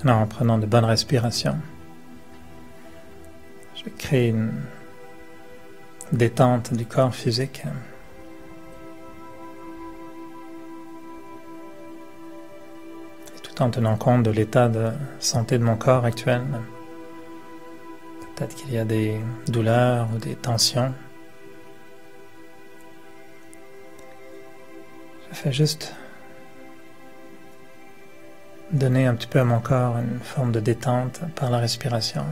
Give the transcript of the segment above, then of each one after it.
Alors, en prenant de bonnes respirations, je crée une détente du corps physique. Et tout en tenant compte de l'état de santé de mon corps actuel. Peut-être qu'il y a des douleurs ou des tensions. Je fais juste donner un petit peu à mon corps une forme de détente par la respiration.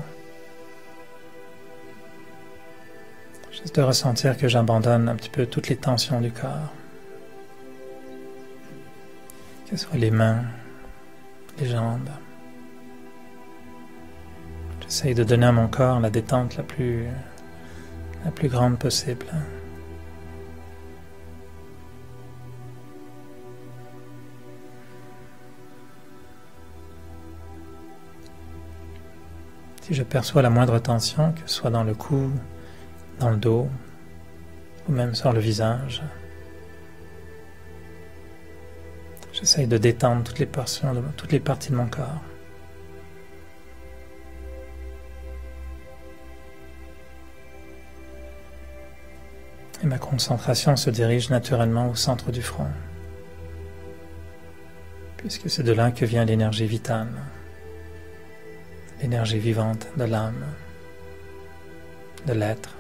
Juste de ressentir que j'abandonne un petit peu toutes les tensions du corps. Que ce soit les mains, les jambes. J'essaye de donner à mon corps la détente la plus grande possible. Si je perçois la moindre tension, que ce soit dans le cou, dans le dos, ou même sur le visage, j'essaye de détendre toutes les parties de mon corps. Et ma concentration se dirige naturellement au centre du front, puisque c'est de là que vient l'énergie vitale, l'énergie vivante de l'âme, de l'être.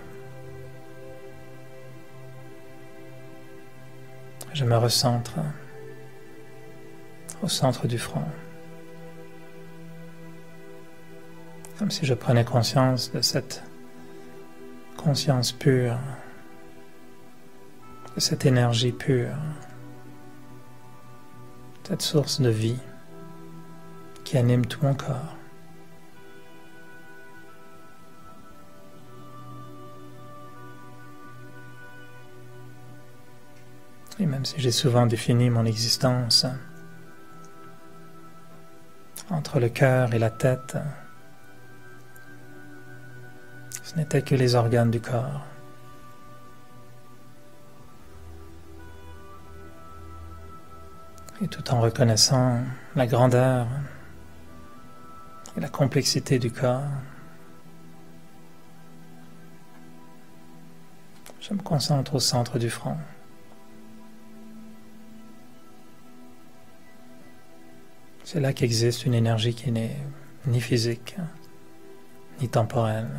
Je me recentre au centre du front, comme si je prenais conscience de cette conscience pure, de cette énergie pure, cette source de vie qui anime tout mon corps. Et même si j'ai souvent défini mon existence entre le cœur et la tête, ce n'étaient que les organes du corps. Et tout en reconnaissant la grandeur et la complexité du corps, je me concentre au centre du front. C'est là qu'existe une énergie qui n'est ni physique, ni temporelle.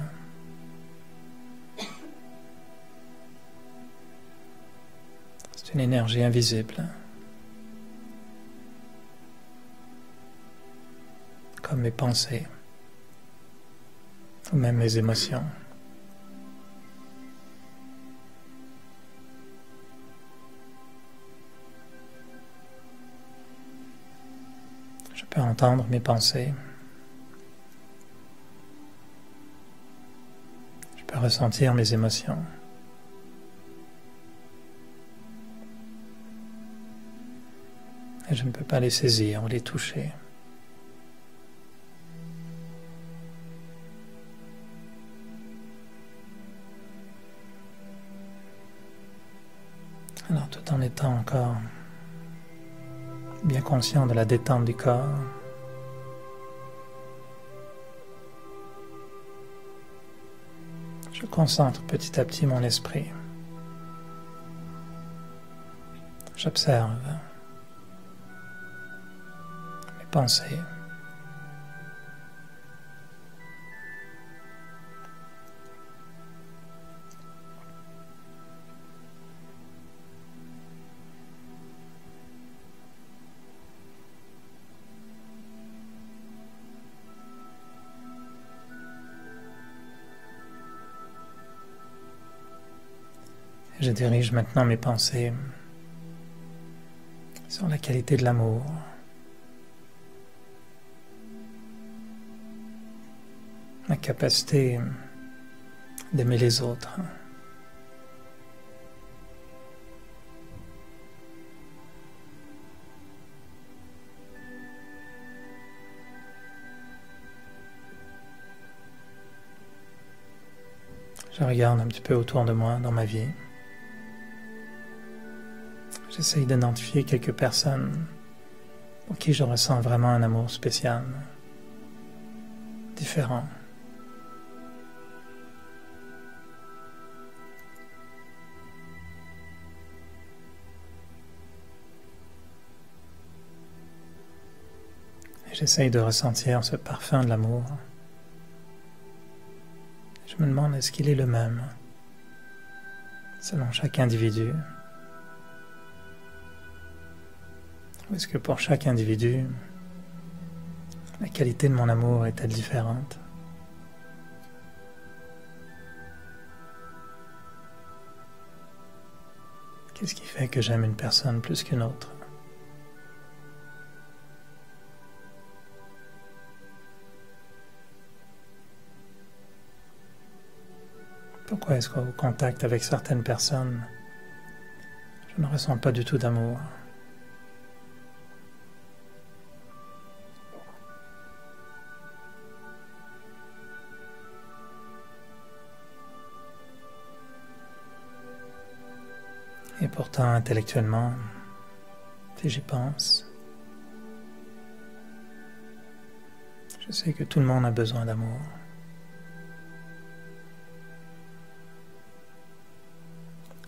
C'est une énergie invisible, comme mes pensées, ou même mes émotions. Je peux entendre mes pensées. Je peux ressentir mes émotions. Et je ne peux pas les saisir ou les toucher. Alors, tout en étant encore bien conscient de la détente du corps, je concentre petit à petit mon esprit. J'observe mes pensées. Je dirige maintenant mes pensées sur la qualité de l'amour, ma capacité d'aimer les autres. Je regarde un petit peu autour de moi, dans ma vie. J'essaye d'identifier quelques personnes pour qui je ressens vraiment un amour spécial. différent. Et j'essaye de ressentir ce parfum de l'amour. Je me demande, est-ce qu'il est le même selon chaque individu? Ou est-ce que pour chaque individu, la qualité de mon amour est-elle différente? Qu'est-ce qui fait que j'aime une personne plus qu'une autre? Pourquoi est-ce qu'au contact avec certaines personnes, je ne ressens pas du tout d'amour? Et pourtant, intellectuellement, si j'y pense, je sais que tout le monde a besoin d'amour.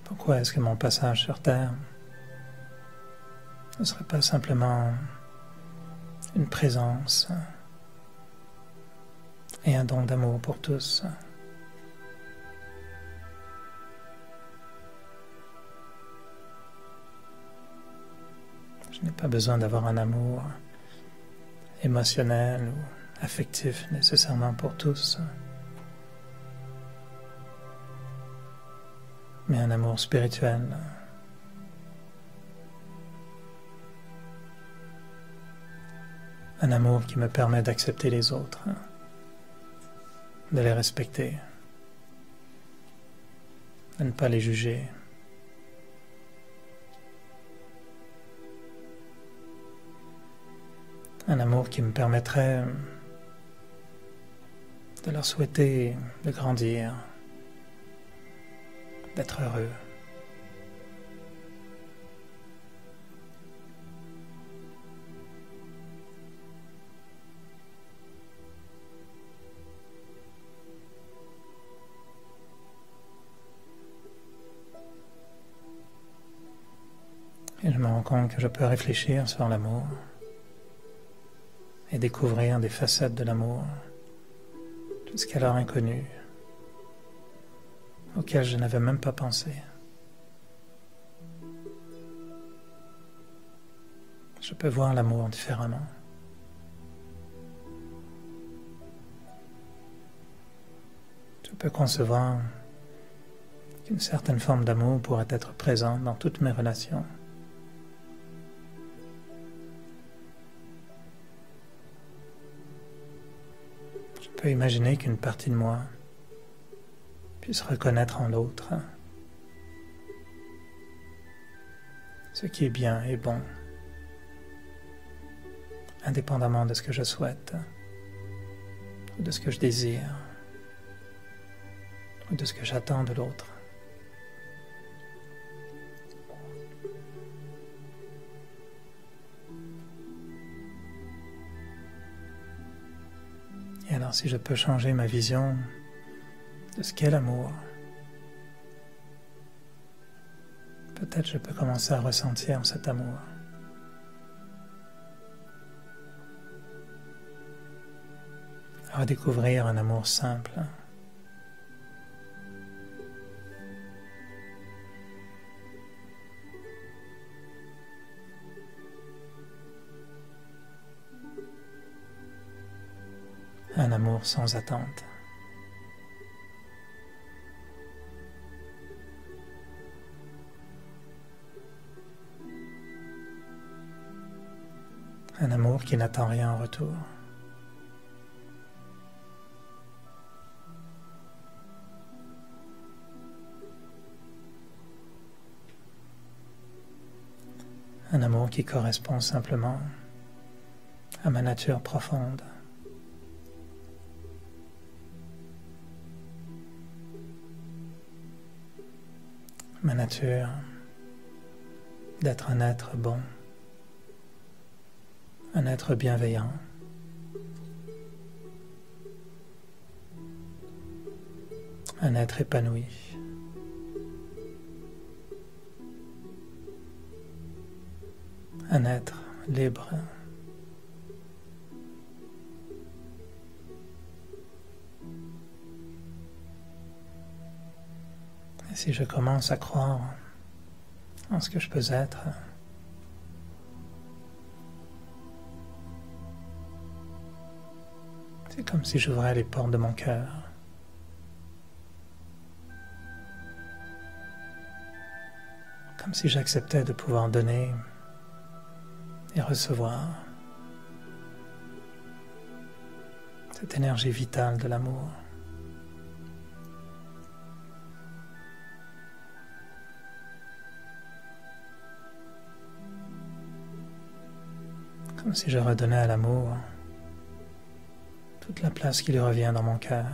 Pourquoi est-ce que mon passage sur Terre ne serait pas simplement une présence et un don d'amour pour tous? Je n'ai pas besoin d'avoir un amour émotionnel ou affectif nécessairement pour tous, mais un amour spirituel. Un amour qui me permet d'accepter les autres, de les respecter, de ne pas les juger. Un amour qui me permettrait de leur souhaiter de grandir, d'être heureux. Et je me rends compte que je peux réfléchir sur l'amour et découvrir des facettes de l'amour jusqu'alors inconnues, auxquelles je n'avais même pas pensé. Je peux voir l'amour différemment. Je peux concevoir qu'une certaine forme d'amour pourrait être présente dans toutes mes relations. Je peux imaginer qu'une partie de moi puisse reconnaître en l'autre ce qui est bien et bon, indépendamment de ce que je souhaite, ou de ce que je désire, ou de ce que j'attends de l'autre. Et alors, si je peux changer ma vision de ce qu'est l'amour, peut-être je peux commencer à ressentir cet amour. À redécouvrir un amour simple. Un amour sans attente. Un amour qui n'attend rien en retour. Un amour qui correspond simplement à ma nature profonde. Ma nature d'être un être bon, un être bienveillant, un être épanoui. Un être libre. Et si je commence à croire en ce que je peux être, c'est comme si j'ouvrais les portes de mon cœur. Comme si j'acceptais de pouvoir donner et recevoir cette énergie vitale de l'amour. Comme si je redonnais à l'amour toute la place qui lui revient dans mon cœur.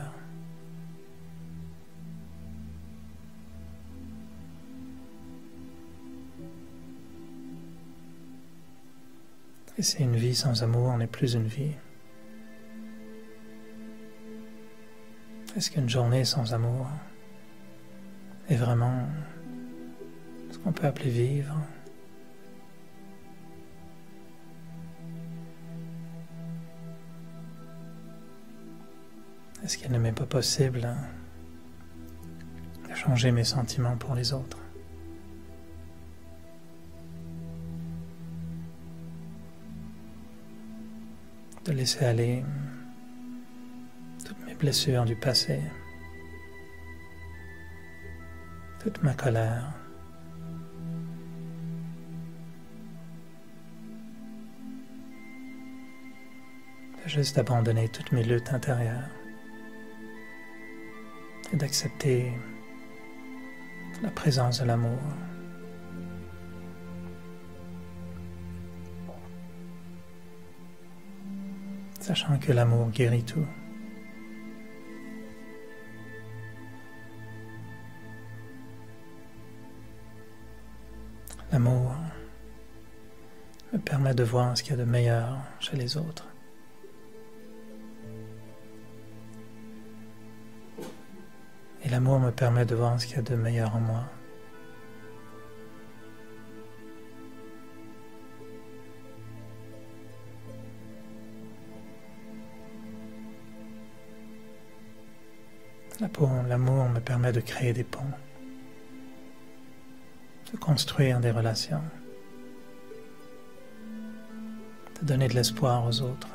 Et si une vie sans amour n'est plus une vie? Est-ce qu'une journée sans amour est vraiment ce qu'on peut appeler vivre? Est-ce qu'il ne m'est pas possible de changer mes sentiments pour les autres? De laisser aller toutes mes blessures du passé, toute ma colère, de juste abandonner toutes mes luttes intérieures et d'accepter la présence de l'amour. Sachant que l'amour guérit tout. L'amour me permet de voir ce qu'il y a de meilleur chez les autres. Et l'amour me permet de voir ce qu'il y a de meilleur en moi. L'amour me permet de créer des ponts, de construire des relations, de donner de l'espoir aux autres.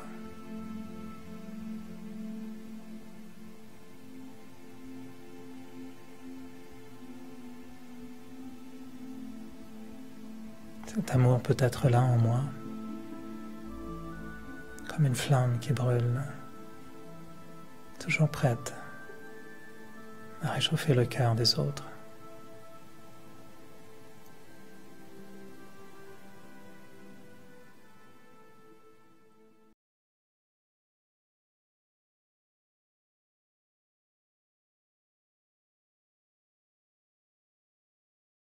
Cet amour peut être là en moi, comme une flamme qui brûle, toujours prête à réchauffer le cœur des autres.